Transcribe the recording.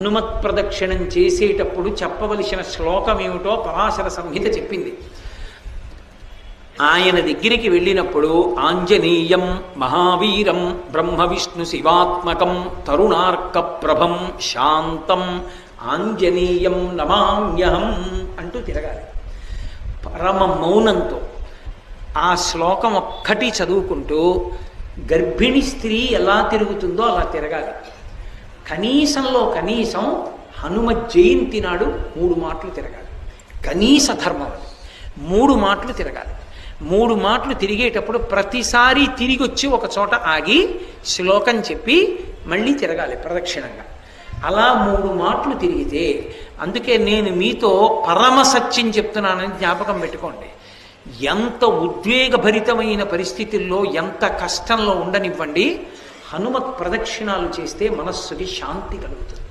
హనుమత్ ప్రదక్షిణం చేసేటప్పుడు చెప్పవలసిన శ్లోకం ఏమిటో పరాశర సంహిత చెప్పింది. ఆయన దగ్గరికి వెళ్ళినప్పుడు ఆంజనేయం మహావీరం బ్రహ్మ విష్ణు శివాత్మకం తరుణార్క ప్రభం శాంతం ఆంజనేయం నమామ్యహం అంటూ తిరగాలి. పరమ మౌనంతో ఆ శ్లోకం ఒక్కటి చదువుకుంటూ గర్భిణీ స్త్రీ ఎలా తిరుగుతుందో అలా తిరగాలి. కనీసంలో కనీసం హనుమ జయంతి నాడు 3 మాటలు తిరగాలి. కనీస ధర్మం అది. 3 మాటలు తిరగాలి. 3 మాటలు తిరిగేటప్పుడు ప్రతిసారి తిరిగి వచ్చి ఒక చోట ఆగి శ్లోకం చెప్పి మళ్ళీ తిరగాలి ప్రదక్షిణంగా. అలా 3 మాటలు తిరిగితే, అందుకే నేను మీతో పరమ సత్యం చెప్తున్నానని జ్ఞాపకం పెట్టుకోండి. ఎంత ఉద్వేగభరితమైన పరిస్థితుల్లో, ఎంత కష్టంలో ఉండనివ్వండి, హనుమత్ ప్రదక్షిణాలు చేస్తే మనస్సుకి శాంతి కలుగుతుంది.